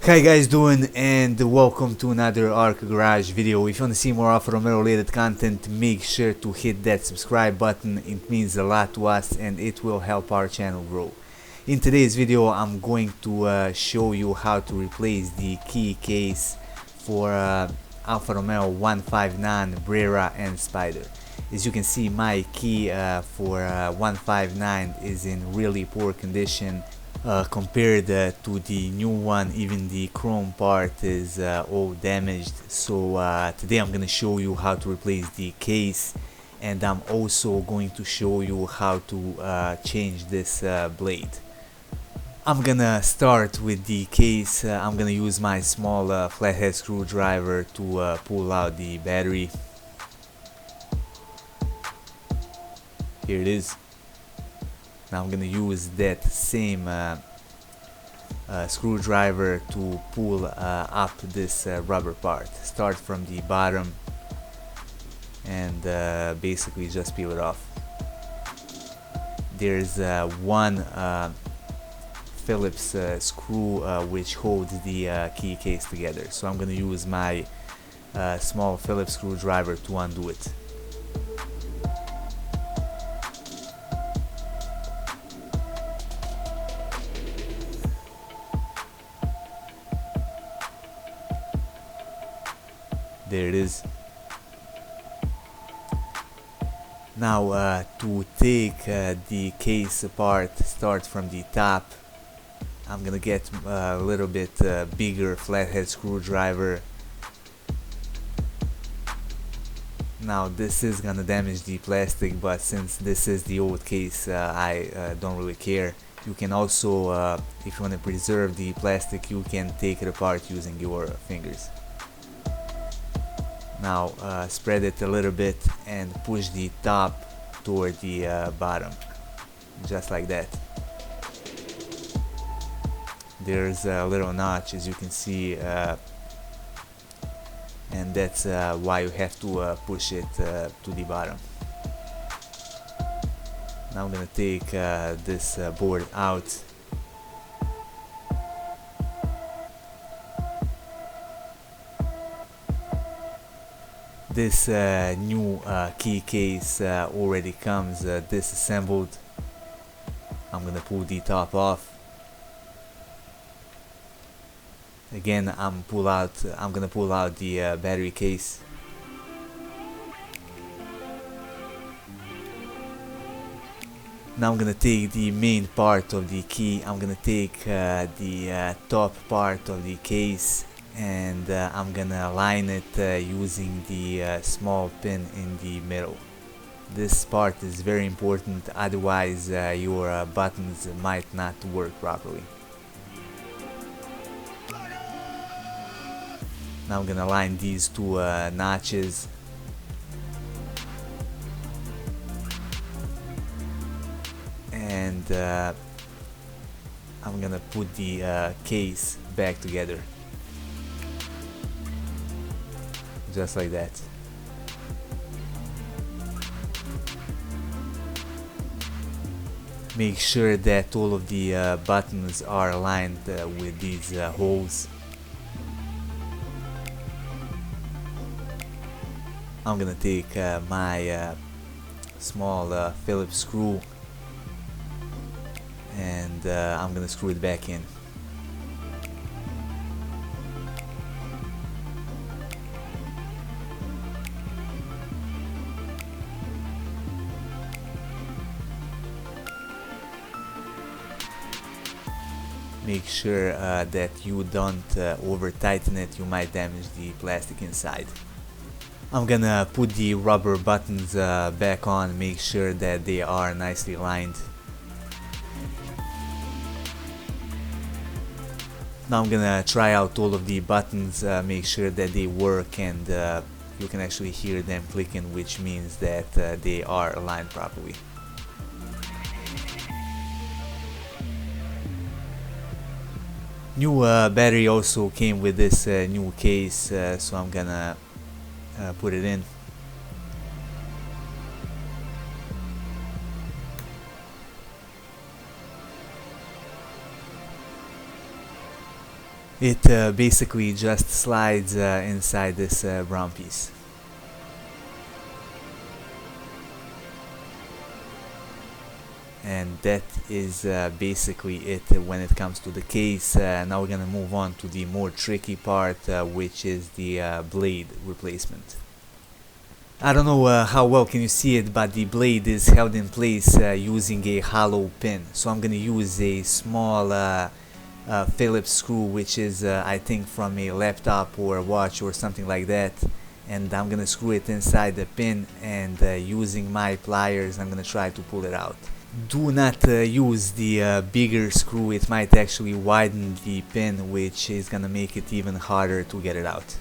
How you guys doing, and welcome to another Arc Garage video. If you want to see more Alfa Romeo related content, make sure to hit that subscribe button. It means a lot to us and it will help our channel grow. In today's video I'm going to show you how to replace the key case for Alfa Romeo 159, Brera and Spider. As you can see, my key for 159 is in really poor condition. Compared to the new one, even the chrome part is all damaged. So today I'm gonna show you how to replace the case, and I'm also going to show you how to change this blade. I'm gonna start with the case. I'm gonna use my small flathead screwdriver to pull out the battery. Here it is. Now I'm gonna use that same screwdriver to pull up this rubber part. Start from the bottom and basically just peel it off. There's one Phillips screw which holds the key case together, so I'm gonna use my small Phillips screwdriver to undo it. There it is. Now to take the case apart, start from the top. I'm gonna get a little bit bigger flathead screwdriver. Now this is gonna damage the plastic, but since this is the old case, I don't really care. You can also, if you want to preserve the plastic, you can take it apart using your fingers. Now spread it a little bit and push the top toward the bottom, just like that. There's a little notch, as you can see, and that's why you have to push it to the bottom. Now I'm gonna take this board out. This new key case already comes disassembled. I'm gonna pull the top off. Again, I'm gonna pull out the battery case. Now I'm gonna take the main part of the key. I'm gonna take the top part of the case, and I'm gonna align it using the small pin in the middle. This part is very important, otherwise your buttons might not work properly. Now I'm gonna align these two notches. And I'm gonna put the case back together. Just like that. Make sure that all of the buttons are aligned with these holes. I'm gonna take my small Phillips screw, and I'm gonna screw it back in. Make sure that you don't over tighten it, you might damage the plastic inside. I'm gonna put the rubber buttons back on, make sure that they are nicely aligned. Now I'm gonna try out all of the buttons, make sure that they work, and you can actually hear them clicking, which means that they are aligned properly. New battery also came with this new case, so I'm gonna put it in. It basically just slides inside this brown piece. And that is basically it when it comes to the case. Now we're gonna move on to the more tricky part, which is the blade replacement. I don't know how well can you see it, but the blade is held in place using a hollow pin. So I'm gonna use a small Phillips screw, which is I think from a laptop or a watch or something like that, and I'm gonna screw it inside the pin, and using my pliers I'm gonna try to pull it out. Do not use the bigger screw, it might actually widen the pin, which is gonna make it even harder to get it out.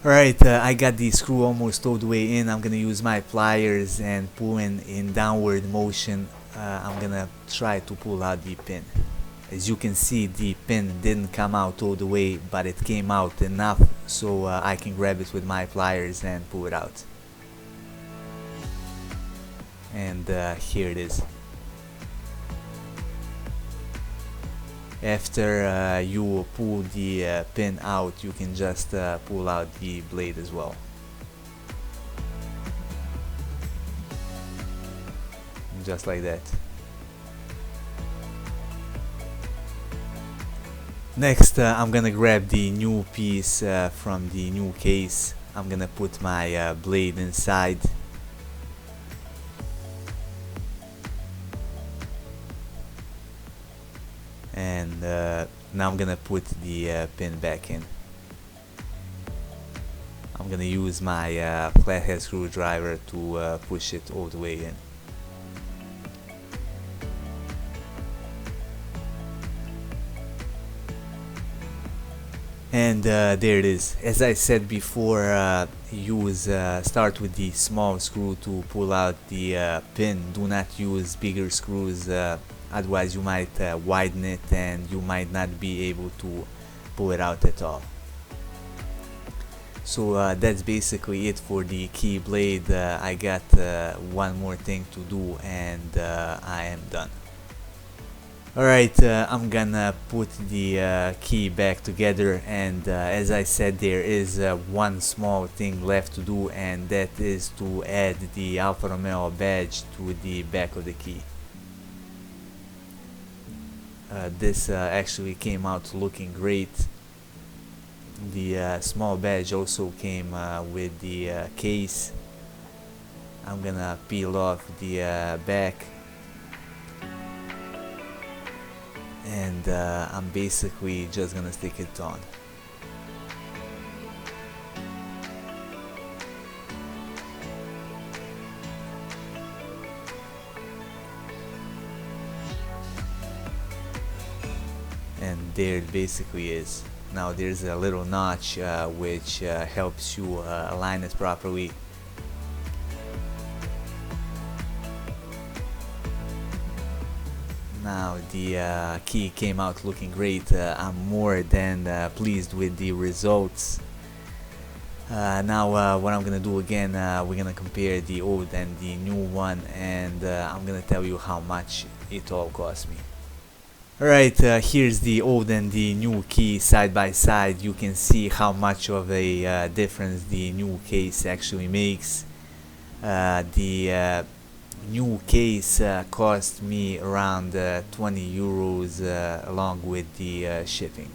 Alright, I got the screw almost all the way in. I'm gonna use my pliers and pulling in downward motion. I'm gonna try to pull out the pin. As you can see, the pin didn't come out all the way, but it came out enough so I can grab it with my pliers and pull it out. And here it is. After you pull the pin out, you can just pull out the blade as well. Just like that. Next, I'm gonna grab the new piece from the new case. I'm gonna put my blade inside. And now I'm gonna put the pin back in. I'm gonna use my flathead screwdriver to push it all the way in. And there it is. As I said before, start with the small screw to pull out the pin. Do not use bigger screws, otherwise you might widen it and you might not be able to pull it out at all. So that's basically it for the key blade. I got one more thing to do and I am done. Alright, I'm gonna put the key back together, and as I said, there is one small thing left to do, and that is to add the Alfa Romeo badge to the back of the key. This actually came out looking great. The small badge also came with the case. I'm gonna peel off the back. And I'm basically just gonna stick it on. And there it basically is. Now there's a little notch which helps you align it properly. Now the key came out looking great. I'm more than pleased with the results. Now what I'm gonna do again, we're gonna compare the old and the new one, and I'm gonna tell you how much it all cost me. Alright, here's the old and the new key side by side. You can see how much of a difference the new case actually makes. The new case cost me around 20 euros along with the shipping.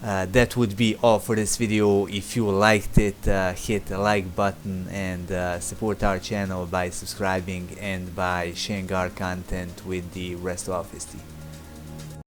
That would be all for this video. If you liked it, hit the like button and support our channel by subscribing and by sharing our content with the rest of Office team.